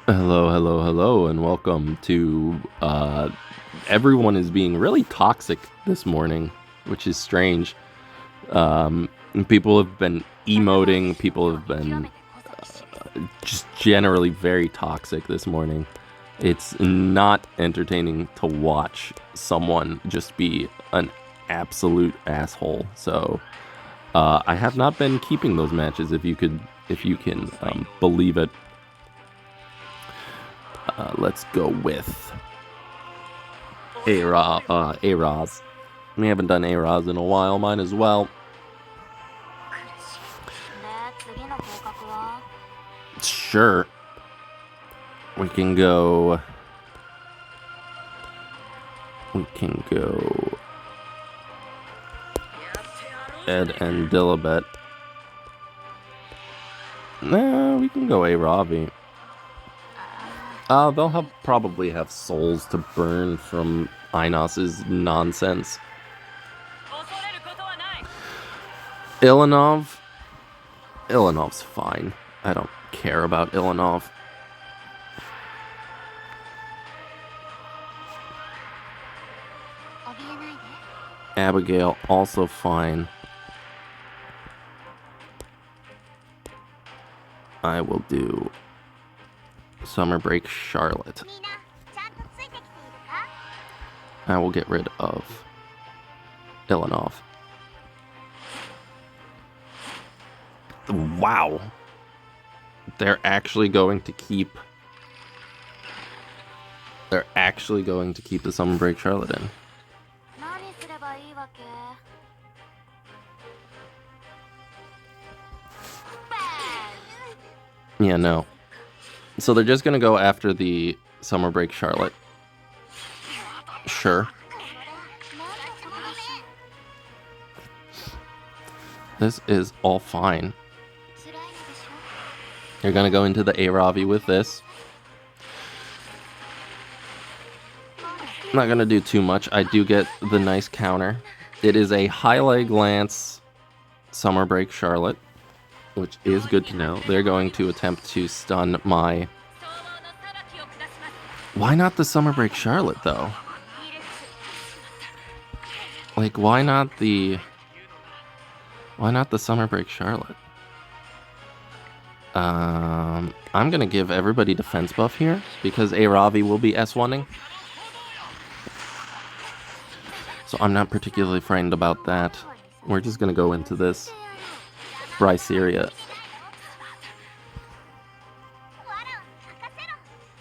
Hello, hello, hello, and welcome to. Everyone is being really toxic this morning, which is strange. People have been emoting, people have been just generally very toxic this morning. It's not entertaining to watch someone just be an absolute asshole. So, I have not been keeping those matches, if you can believe it. Let's go with A-Raz. We haven't done A-Raz in a while. Mine as well. Sure. We can go Ed and Dilibet. Nah, we can go A-Ravi. They'll probably have souls to burn from Inos's nonsense. Illanov's fine. I don't care about Illanov. Abigail, also fine. I will do Summer Break Charlotte. I will get rid of Illanov. Wow. They're actually going to keep the Summer Break Charlotte in. Yeah, no. So they're just gonna go after the Summer Break Charlotte. Sure. This is all fine. You're gonna go into the A-Ravi with this. I'm not gonna do too much. I do get the nice counter. It is a high leg lance Summer Break Charlotte, which is good to know. They're going to attempt to stun my... Why not the Summer Break Charlotte, though? Like, why not the Summer Break Charlotte? I'm gonna give everybody defense buff here, because A-Ravi will be S1ing. So I'm not particularly frightened about that. We're just gonna go into this Bryceria.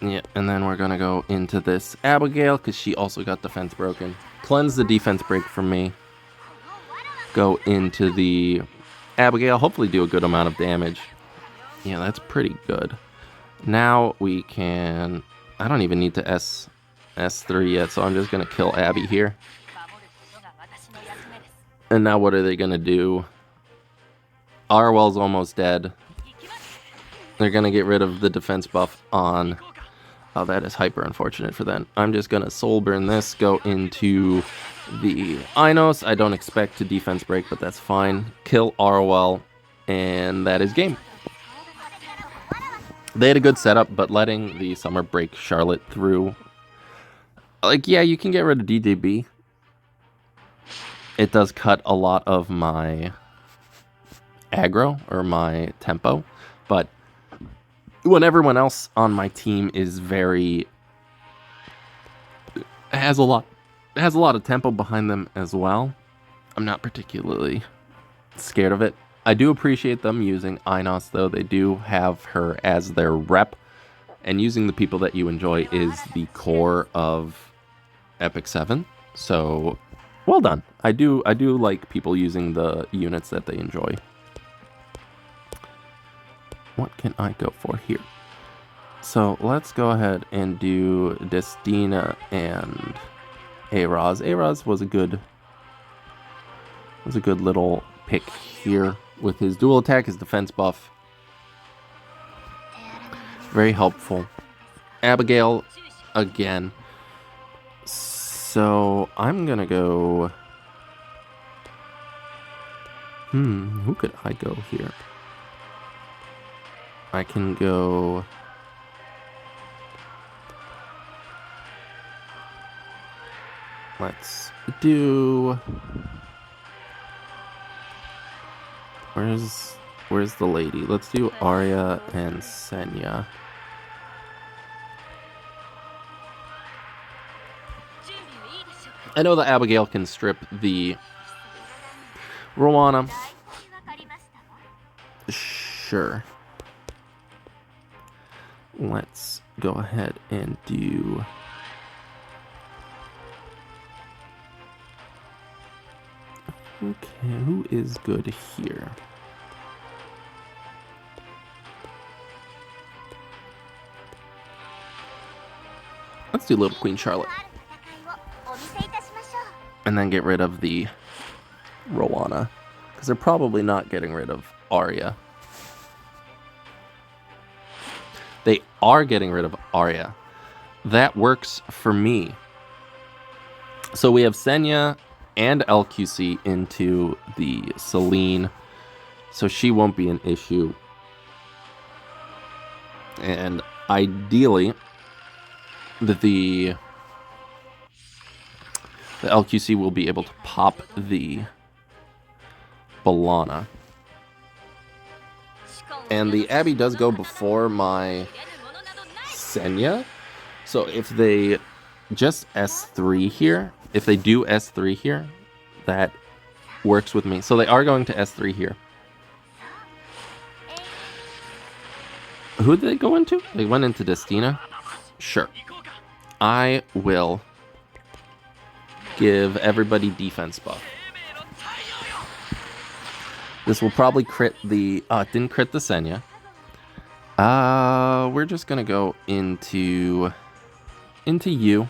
Yeah, and then we're gonna go into this Abigail, because she also got defense broken. Cleanse the defense break from me. Go into the Abigail, hopefully do a good amount of damage. Yeah, that's pretty good. Now we can... I don't even need to S3 yet, so I'm just gonna kill Abby here. And now what are they gonna do? Arwell's almost dead. They're gonna get rid of the defense buff on... Oh, that is hyper unfortunate for them. I'm just gonna soul burn this, go into the Inos. I don't expect to defense break, but that's fine. Kill Arwell, and that is game. They had a good setup, but letting the Summer Break Charlotte through... Like, yeah, you can get rid of DJB. It does cut a lot of my aggro, or my tempo, but when everyone else on my team is has a lot of tempo behind them as well, I'm not particularly scared of it. I do appreciate them using Inos, though. They do have her as their rep, and using the people that you enjoy is the core of EpicSeven. So, well done. I do like people using the units that they enjoy. What can I go for here? So let's go ahead and do Destina and A-Raz. A-Raz was a good little pick here with his dual attack, his defense buff. Very helpful. Abigail again. So I'm gonna go... who could I go here? I can go... Let's do... Where's the lady? Let's do Arya and Senya. I know that Abigail can strip the Rowana. Sure. Let's go ahead and do... Okay, who is good here? Let's do Little Queen Charlotte. And then get rid of the Rowana. Because they're probably not getting rid of Arya. They are getting rid of Arya. That works for me. So we have Senya and LQC into the Celine. So she won't be an issue. And ideally, the LQC will be able to pop the Bellana. And the Abby does go before my Senya. So if they just S3 here, if they do S3 here, that works with me. So they are going to S3 here. Who did they go into? They went into Destina? Sure. I will give everybody defense buff. This will probably crit the... it didn't crit the Senya. We're just gonna go into you.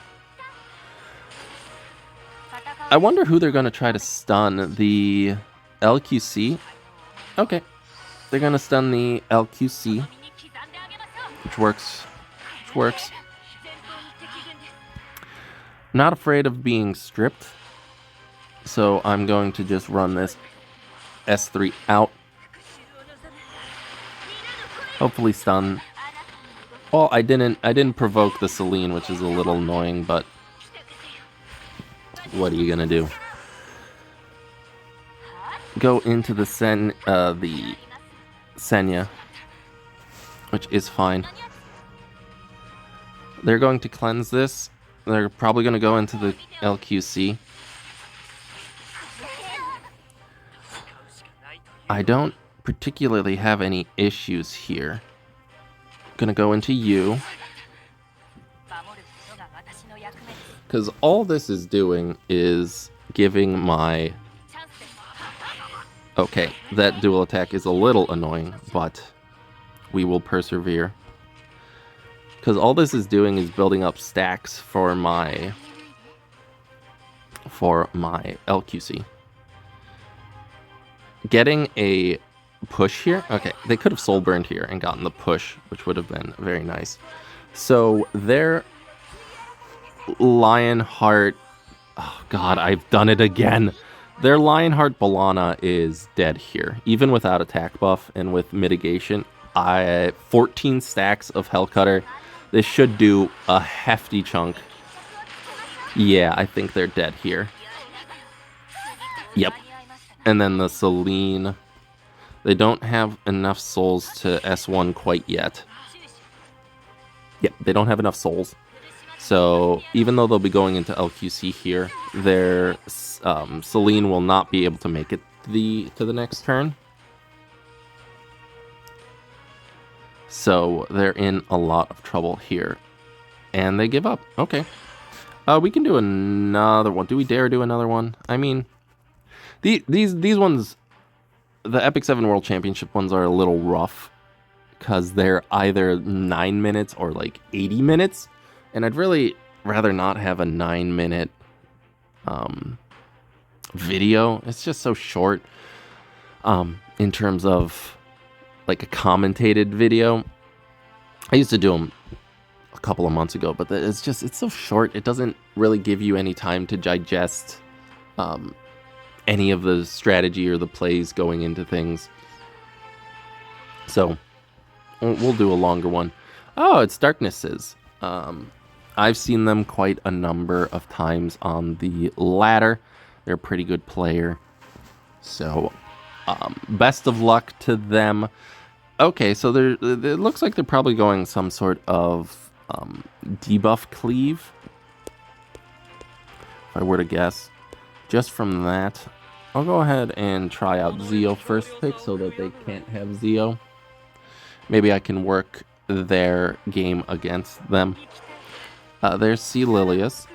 I wonder who they're gonna try to stun. The LQC? Okay. They're gonna stun the LQC. Which works. Not afraid of being stripped. So I'm going to just run this S3 out. Hopefully stun. Well, I didn't provoke the Celine, which is a little annoying, but what are you gonna do? Go into the Senya, which is fine. They're going to cleanse this. They're probably going to go into the LQC. I don't particularly have any issues here. Gonna go into you. Because all this is doing is giving my... Okay, that dual attack is a little annoying, but we will persevere. Because all this is doing is building up stacks for my LQC. Getting a push here. Okay, they could have soul burned here and gotten the push, which would have been very nice. So their Lionheart... Oh god, I've done it again. Their Lionheart Bellana is dead here. Even without attack buff and with mitigation. 14 stacks of Hellcutter. This should do a hefty chunk. Yeah, I think they're dead here. Yep. And then the Celine. They don't have enough souls to S1 quite yet. Yep, they don't have enough souls. So even though they'll be going into LQC here, their Celine will not be able to make it to the next turn. So they're in a lot of trouble here. And they give up. Okay. We can do another one. Do we dare do another one? I mean, these ones, the EpicSeven World Championship ones are a little rough. Because they're either 9 minutes or like 80 minutes. And I'd really rather not have a 9-minute video. It's just so short in terms of like a commentated video. I used to do them a couple of months ago, but it's so short. It doesn't really give you any time to digest any of the strategy or the plays going into things. So we'll do a longer one. Oh, it's Darknesses. I've seen them quite a number of times on the ladder. They're a pretty good player. So, best of luck to them. Okay, so it looks like they're probably going some sort of debuff cleave, if I were to guess. Just from that, I'll go ahead and try out Zeo first pick so that they can't have Zeo. Maybe I can work their game against them. There's C. Lilius.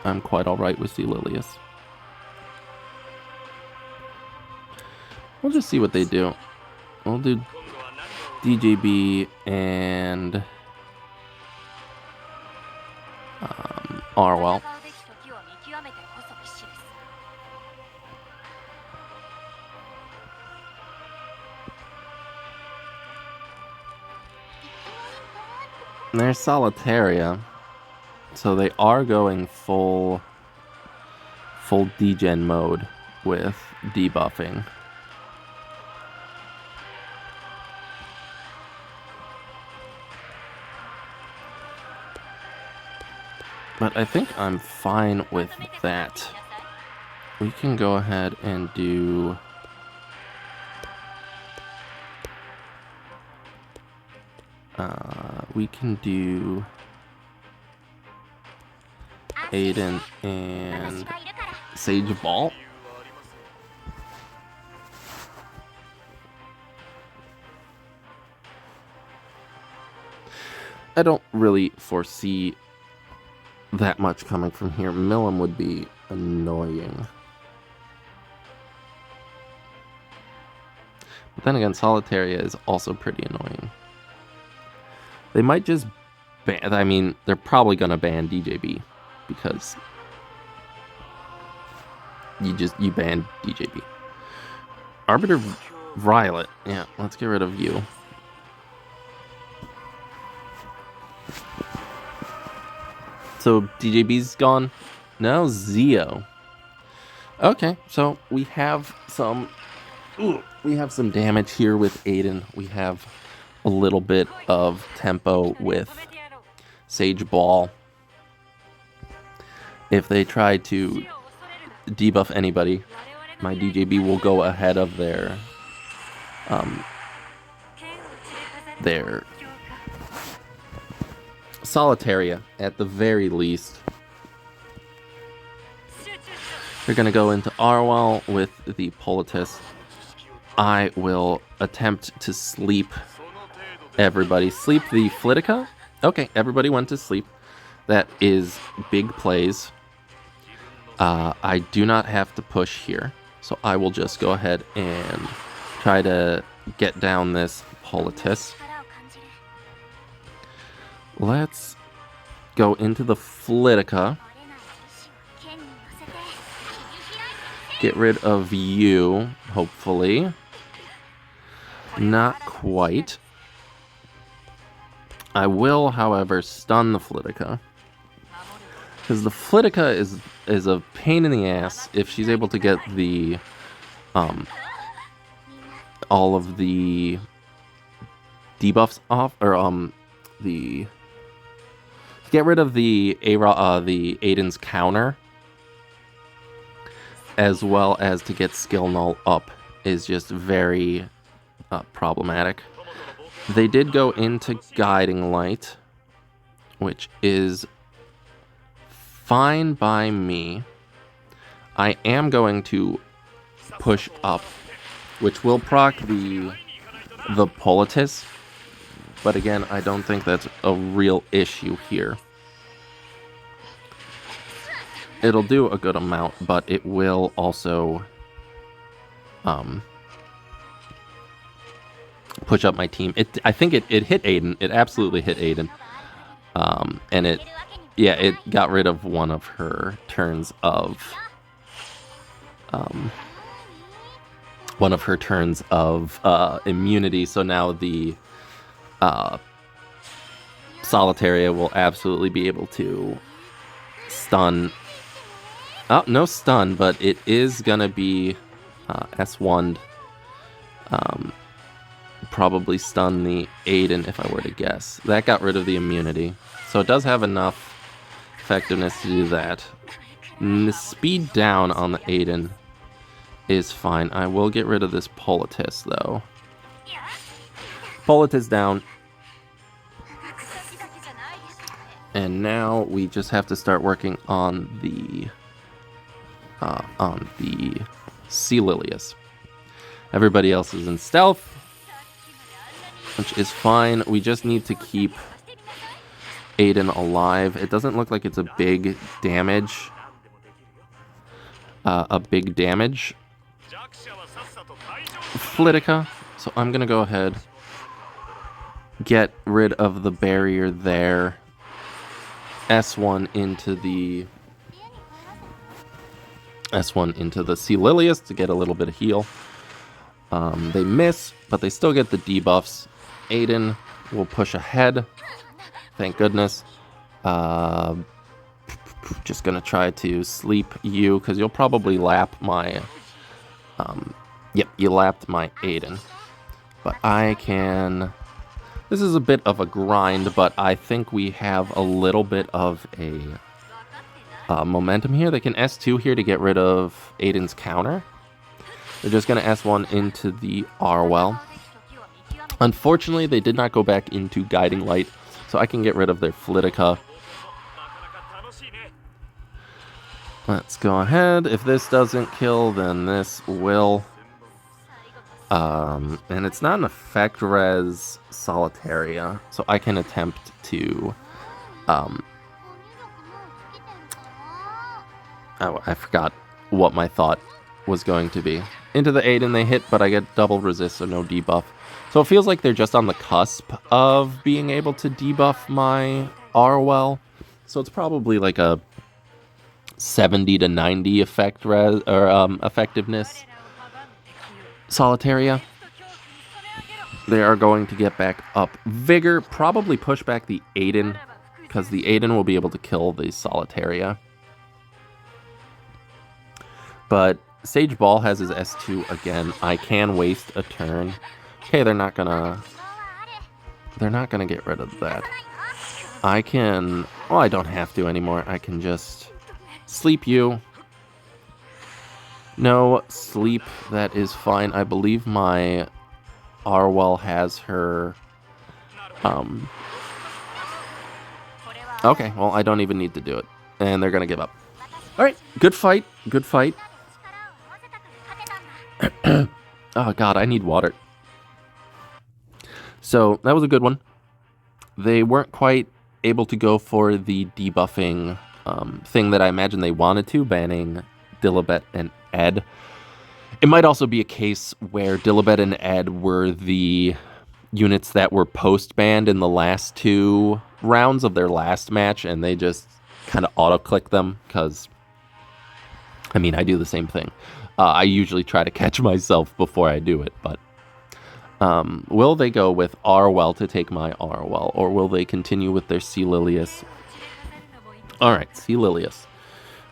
I'm quite alright with C. Lilius. We'll just see what they do. We'll do DJB and Arwell. And there's Solitaria. So they are going full degen mode with debuffing. But I think I'm fine with that. We can go ahead and do... we can do... Aiden and Sage Ball. I don't really foresee that much coming from here. Millum would be annoying. But then again, Solitaria is also pretty annoying. They might just ban... I mean, they're probably going to ban DJB. Because you ban DJB. Arbiter Violet. Yeah, let's get rid of you. So DJB's gone. Now Zeo. Okay, so we have some damage here with Aiden. We have a little bit of tempo with Sage Ball. If they try to debuff anybody, my DJB will go ahead of their Solitaria at the very least. They're going to go into Arwell with the Politis. I will attempt to sleep everybody. Sleep the Flitica? Okay, everybody went to sleep. That is big plays. I do not have to push here, so I will just go ahead and try to get down this Politis. Let's go into the Flitica. Get rid of you, hopefully. Not quite. I will, however, stun the Flitica. Because the Flitica is a pain in the ass if she's able to get the all of the debuffs off, or get rid of the Aiden's counter, as well as to get skill null up is just very problematic. They did go into Guiding Light, which is fine by me. I am going to push up, which will proc the Politis, but again, I don't think that's a real issue here. It'll do a good amount, but it will also push up my team. I think it hit Aiden. It absolutely hit Aiden. And it got rid of one of her turns of immunity. So now the Solitaria will absolutely be able to stun. Oh, no stun, but it is gonna be S1'd probably stun the Aiden if I were to guess. That got rid of the immunity. So it does have enough effectiveness to do that. And the speed down on the Aiden is fine. I will get rid of this Politis, though. Politis down. And now we just have to start working on the Celilius. Everybody else is in stealth, which is fine. We just need to keep Aiden alive. It doesn't look like it's a big damage. Flitica. So I'm gonna go ahead, get rid of the barrier there. S1 into the Celilius to get a little bit of heal. They miss, but they still get the debuffs. Aiden will push ahead. Thank goodness. Just gonna try to sleep you, because you'll probably lap my... yep, you lapped my Aiden. But I can... This is a bit of a grind, but I think we have a little bit of a momentum here. They can S2 here to get rid of Aiden's counter. They're just going to S1 into the Arwell. Unfortunately, they did not go back into Guiding Light, so I can get rid of their Flitica. Let's go ahead. If this doesn't kill, then this will. And it's not an effect res Solitaria, so I can attempt to, oh, I forgot what my thought was going to be. Into the Aiden they hit, but I get double resist, so no debuff. So it feels like they're just on the cusp of being able to debuff my Arwell. So it's probably like a 70 to 90 effect res, or effectiveness Solitaria. They are going to get back up Vigor, probably push back the Aiden, because the Aiden will be able to kill the Solitaria. But Sage Ball has his S2 again. I can waste a turn. Okay, they're not gonna get rid of that. I can, well, I don't have to anymore. I can just sleep you. No, sleep, that is fine. I believe my Arwell has her... Okay, well, I don't even need to do it. And they're going to give up. Alright, good fight. Good fight. Oh, God, I need water. So, that was a good one. They weren't quite able to go for the debuffing thing that I imagine they wanted to, banning Dilibet and Ed. It might also be a case where Dilibet and Ed were the units that were post-banned in the last 2 rounds of their last match, and they just kind of auto-click them, because, I mean, I do the same thing. I usually try to catch myself before I do it, but will they go with Arwell to take my Arwell, or will they continue with their Celilius? Alright, Celilius.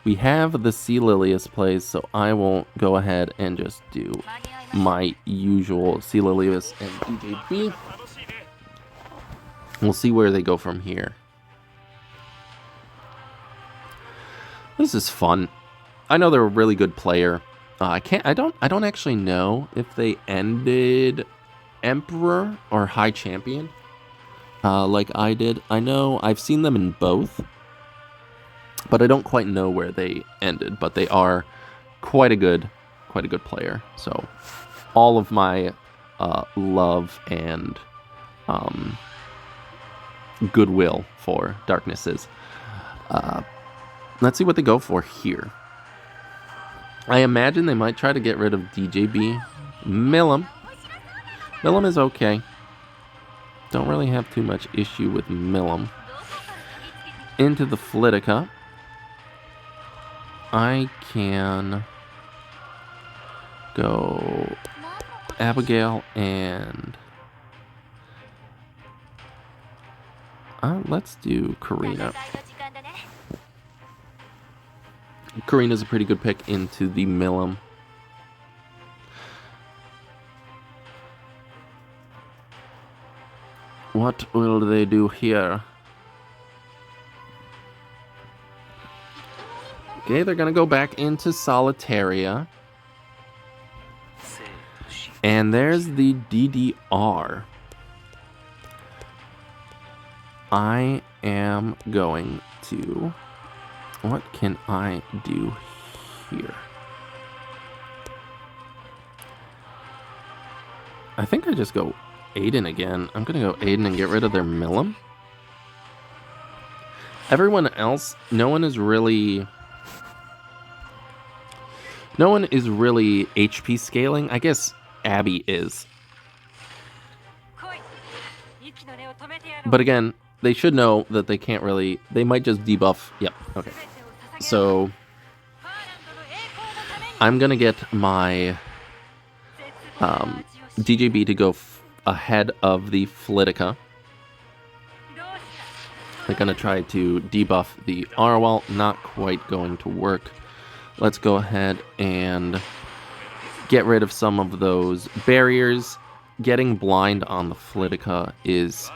We have the Celilius plays, so I will go ahead and just do my usual Celilius and DJB. We'll see where they go from here. This is fun. I know they're a really good player. I don't actually know if they ended Emperor or High Champion like I did. I know I've seen them in both, but I don't quite know where they ended. But they are quite a good player. So all of my love and goodwill for Darknesses. Let's see what they go for here. I imagine they might try to get rid of DJB. Millum. Millum is okay. Don't really have too much issue with Millum. Into the Flitica. I can go Abigail and let's do Karina. Karina's a pretty good pick into the Millum. What will they do here? Okay, they're gonna go back into Solitaria. And there's the DDR. I am going to... What can I do here? I think I just go Aiden again. I'm gonna go Aiden and get rid of their Millum. Everyone else, no one is really HP scaling. I guess Abby is. But again, they should know that they can't really... They might just debuff. Yep, okay. So, I'm going to get my DJB to go ahead of the Flitica. They're going to try to debuff the Arwal. Not quite going to work. Let's go ahead and get rid of some of those barriers. Getting blind on the Flitica is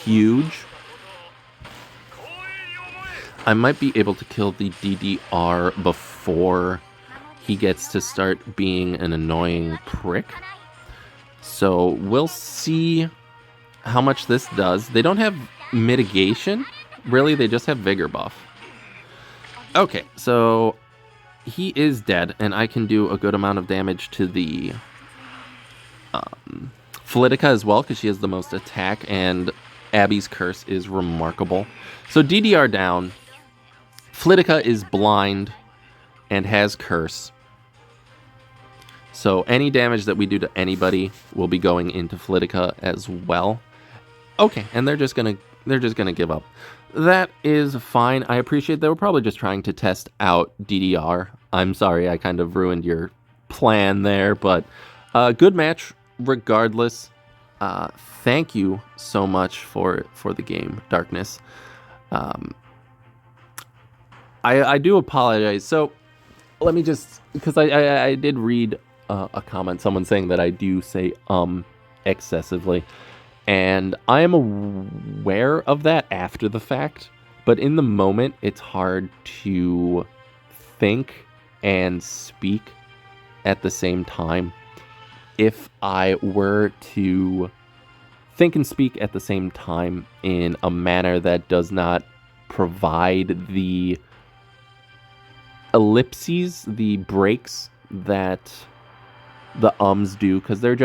huge. I might be able to kill the DDR before he gets to start being an annoying prick. So we'll see how much this does. They don't have mitigation. Really, they just have vigor buff. Okay, so he is dead, and I can do a good amount of damage to the Flitica as well, because she has the most attack, and Abby's curse is remarkable. So DDR down. Flitica is blind and has curse. So any damage that we do to anybody will be going into Flitica as well. Okay, and they're just gonna give up. That is fine. I appreciate they were probably just trying to test out DDR. I'm sorry, I kind of ruined your plan there, but good match regardless. Thank you so much for the game, Darkness. I do apologize. So let me just, because I did read a comment, someone saying that I do say excessively, and I am aware of that after the fact, but in the moment it's hard to think and speak at the same time. If I were to think and speak at the same time in a manner that does not provide the ellipses, the breaks that the ums do, because they're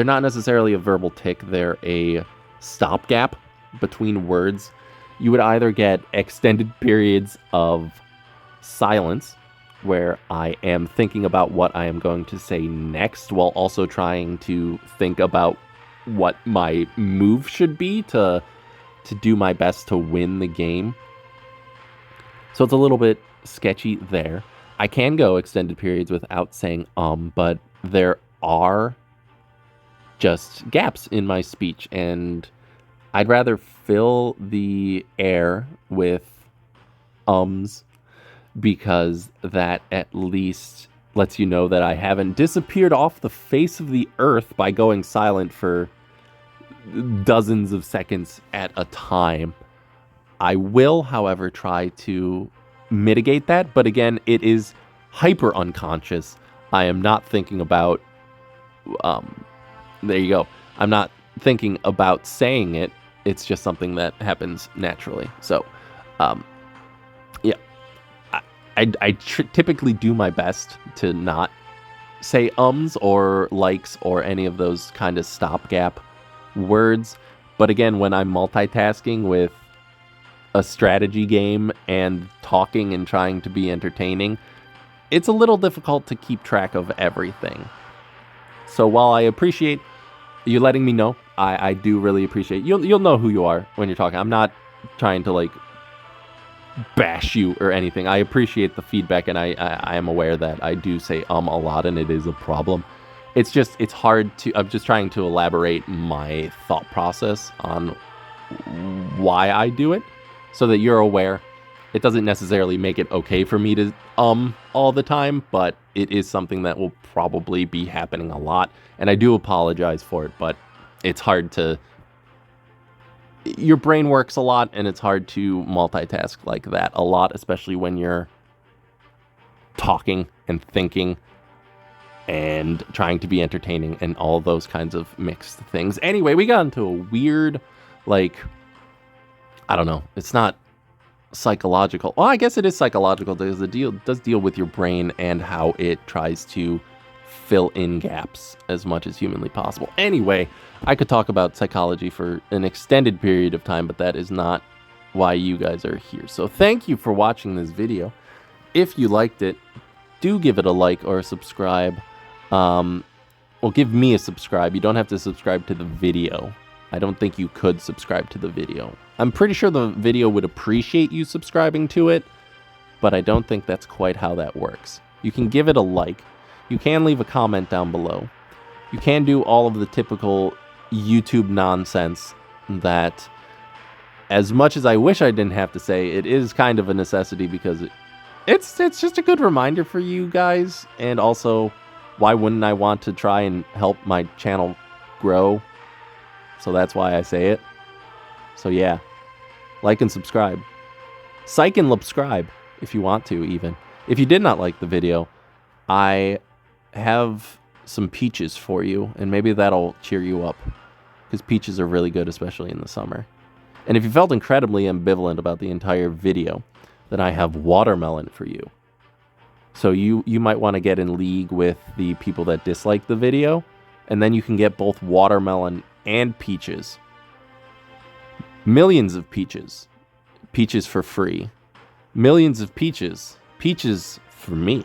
not necessarily a verbal tick, they're a stopgap between words. You would either get extended periods of silence, where I am thinking about what I am going to say next, while also trying to think about what my move should be to do my best to win the game. So it's a little bit sketchy there. I can go extended periods without saying but there are just gaps in my speech, and I'd rather fill the air with ums, because that at least lets you know that I haven't disappeared off the face of the earth by going silent for dozens of seconds at a time. I will, however, try to mitigate that, but again, it is hyper unconscious. I am not thinking about there you go. I'm not thinking about saying it. It's just something that happens naturally. So yeah, I typically do my best to not say ums or likes or any of those kind of stopgap words. But again, when I'm multitasking with a strategy game and talking and trying to be entertaining, it's a little difficult to keep track of everything. So while I appreciate you letting me know, I do really appreciate you'll know who you are when you're talking. I'm not trying to like bash you or anything. I appreciate the feedback, and I am aware that I do say a lot, and it is a problem. It's hard to, I'm just trying to elaborate my thought process on why I do it, so that you're aware. It doesn't necessarily make it okay for me to all the time, but it is something that will probably be happening a lot, and I do apologize for it, but it's hard to... Your brain works a lot, and it's hard to multitask like that a lot, especially when you're talking and thinking and trying to be entertaining and all those kinds of mixed things. Anyway, we got into a weird, like, I don't know, it's not psychological. Well, I guess it is psychological because it does deal with your brain and how it tries to fill in gaps as much as humanly possible. Anyway, I could talk about psychology for an extended period of time, but that is not why you guys are here. So thank you for watching this video. If you liked it, do give it a like or a subscribe. Well, give me a subscribe. You don't have to subscribe to the video. I don't think you could subscribe to the video. I'm pretty sure the video would appreciate you subscribing to it, but I don't think that's quite how that works. You can give it a like. You can leave a comment down below. You can do all of the typical YouTube nonsense that, as much as I wish I didn't have to say, it is kind of a necessity because it's just a good reminder for you guys, and also, why wouldn't I want to try and help my channel grow? So that's why I say it. So yeah, like and subscribe. Psych and subscribe if you want to, even. If you did not like the video, I have some peaches for you, and maybe that'll cheer you up, because peaches are really good, especially in the summer. And if you felt incredibly ambivalent about the entire video, then I have watermelon for you. So you might want to get in league with the people that dislike the video, and then you can get both watermelon and peaches. Millions of peaches. Peaches for free. Millions of peaches. Peaches for me.